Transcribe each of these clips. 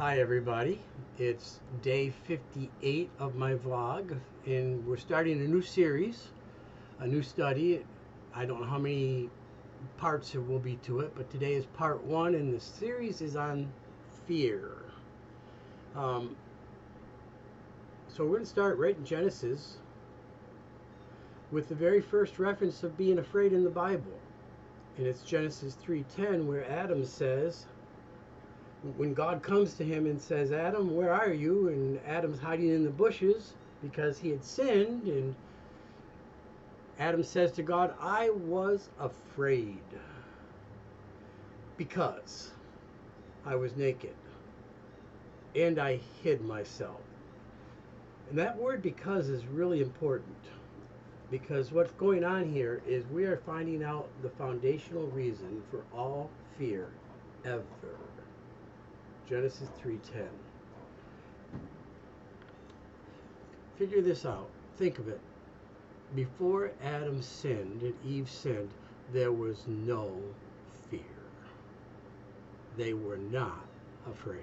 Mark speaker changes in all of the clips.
Speaker 1: Hi everybody, it's day 58 of my vlog and we're starting a new series, a new study. I don't know how many parts there will be to it, but today is part 1 and the series is on fear. So we're going to start right in Genesis with the very first reference of being afraid in the Bible. And it's Genesis 3:10 where Adam says, when God comes to him and says, Adam, where are you? And Adam's hiding in the bushes because he had sinned. And Adam says to God, I was afraid because I was naked and I hid myself. And that word because is really important, because what's going on here is we are finding out the foundational reason for all fear ever. Genesis 3:10. Figure this out. Think of it. Before Adam sinned and Eve sinned, there was no fear. They were not afraid.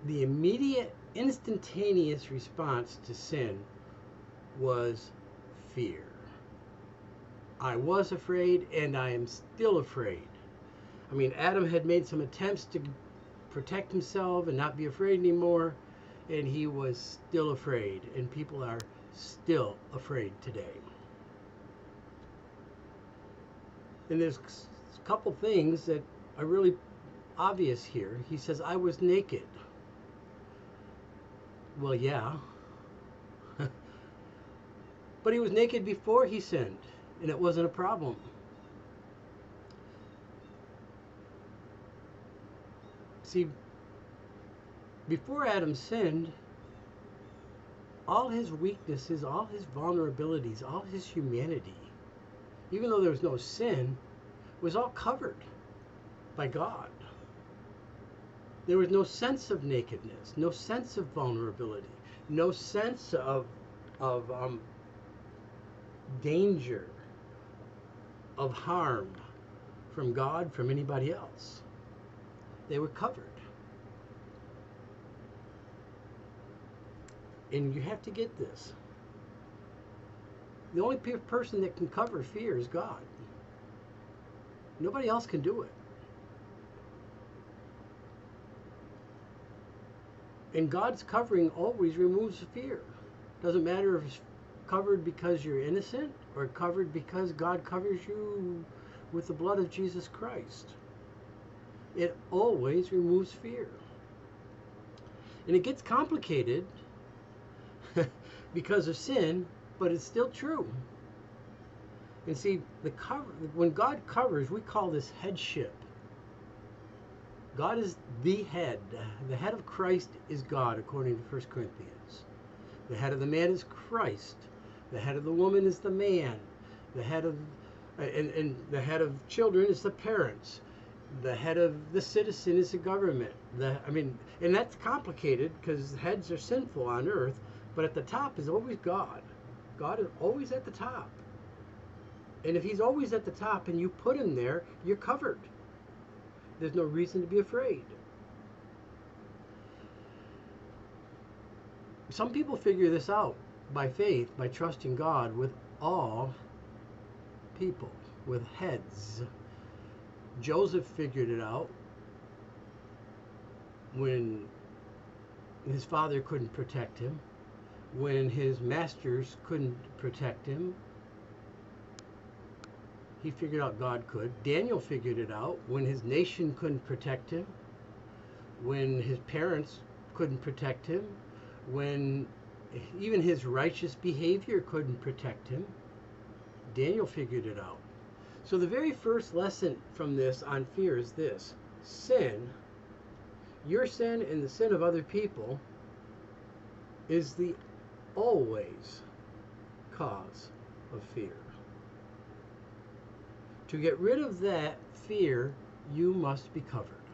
Speaker 1: The immediate, instantaneous response to sin was fear. I was afraid and I am still afraid. I mean, Adam had made some attempts to protect himself and not be afraid anymore, and he was still afraid, and people are still afraid today. And there's a couple things that are really obvious here. He says, I was naked. Well, yeah. But he was naked before he sinned, and it wasn't a problem. See, before Adam sinned, all his weaknesses, all his vulnerabilities, all his humanity, even though there was no sin, was all covered by God. There was no sense of nakedness, no sense of vulnerability, no sense of danger, of harm from God, from anybody else. They were covered. And you have to get this. The only person that can cover fear is God. Nobody else can do it. And God's covering always removes fear. Doesn't matter if it's covered because you're innocent or covered because God covers you with the blood of Jesus Christ. It always removes fear. And it gets complicated because of sin, but it's still true. And see, when God covers, we call this headship. God is the head. The head of Christ is God, according to 1 Corinthians. The head of the man is Christ. The head of the woman is the man. The head of and the head of children is the parents. The head of the citizen is the government. And that's complicated because heads are sinful on earth, but at the top is always God. God is always at the top. And if he's always at the top and you put him there, you're covered. There's no reason to be afraid. Some people figure this out by faith, by trusting God with all people, with heads. Joseph figured it out when his father couldn't protect him, when his masters couldn't protect him. He figured out God could. Daniel figured it out when his nation couldn't protect him, when his parents couldn't protect him, when even his righteous behavior couldn't protect him. Daniel figured it out. So the very first lesson from this on fear is this: sin, your sin and the sin of other people, is the always cause of fear. To get rid of that fear, you must be covered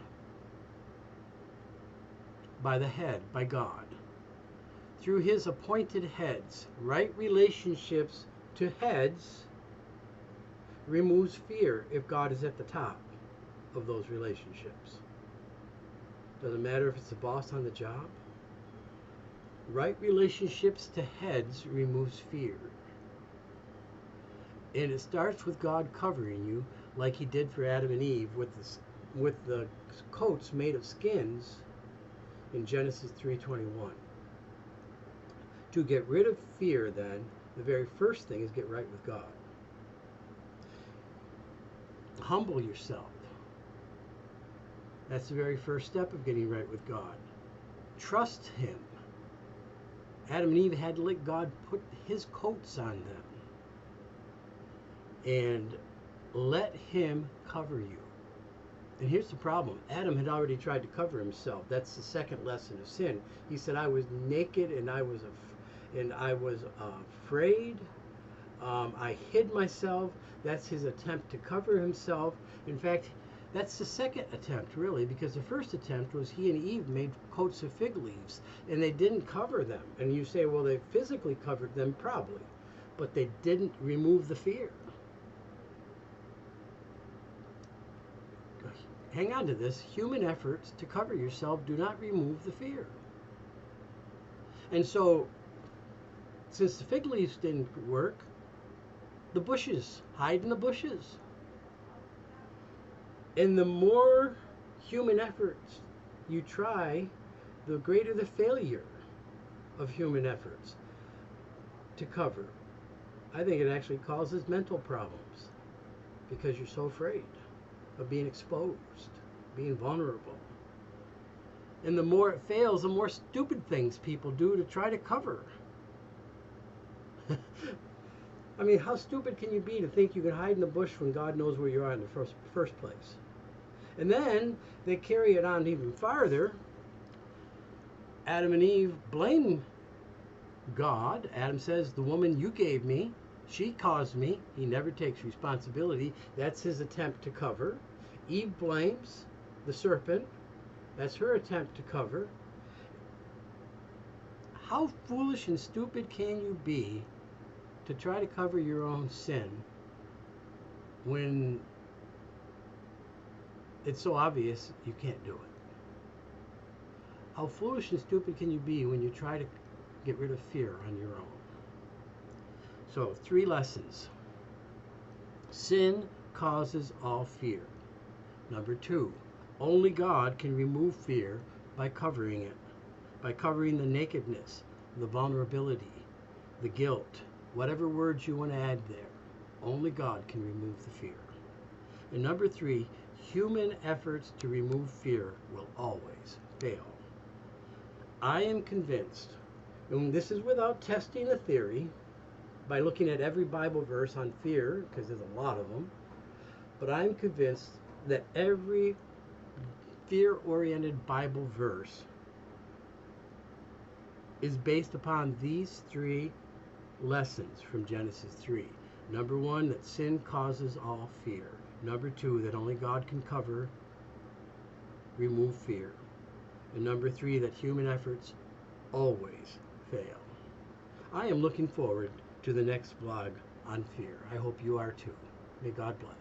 Speaker 1: by the head, by God. Through his appointed heads, right relationships to heads removes fear if God is at the top. of those relationships. Doesn't matter if it's the boss on the job. Right relationships to heads removes fear. And it starts with God covering you like he did for Adam and Eve with the coats made of skins in Genesis 3:21. To get rid of fear, then, the very first thing is get right with God. Humble yourself. That's the very first step of getting right with God. Trust him. Adam and Eve had to let God put his coats on them. And let him cover you. And here's the problem. Adam had already tried to cover himself. That's the second lesson of sin. He said, I was naked and I was afraid. I hid myself. That's his attempt to cover himself. In fact, that's the second attempt, really, because the first attempt was he and Eve made coats of fig leaves, and they didn't cover them. And you say, well, they physically covered them, probably, but they didn't remove the fear. Hang on to this. Human efforts to cover yourself do not remove the fear. And so, since the fig leaves didn't work, the bushes, hide in the bushes. And the more human efforts you try, the greater the failure of human efforts to cover. I think it actually causes mental problems because you're so afraid of being exposed, being vulnerable. And the more it fails, the more stupid things people do to try to cover. I mean, how stupid can you be to think you can hide in the bush when God knows where you are in the first place? And then they carry it on even farther. Adam and Eve blame God. Adam says, the woman you gave me, she caused me. He never takes responsibility. That's his attempt to cover. Eve blames the serpent. That's her attempt to cover. How foolish and stupid can you be to try to cover your own sin when it's so obvious you can't do it? How foolish and stupid can you be when you try to get rid of fear on your own? So, 3 lessons. Sin causes all fear. Number 2, only God can remove fear by covering it, by covering the nakedness, the vulnerability, the guilt, whatever words you want to add there. Only God can remove the fear. And number 3, human efforts to remove fear will always fail. I am convinced, and this is without testing a theory, by looking at every Bible verse on fear, because there's a lot of them, but I'm convinced that every fear-oriented Bible verse is based upon these 3 lessons from Genesis 3. Number 1, that sin causes all fear. Number 2, that only God can remove fear. And number 3, that human efforts always fail. I am looking forward to the next vlog on fear. I hope you are too. May God bless.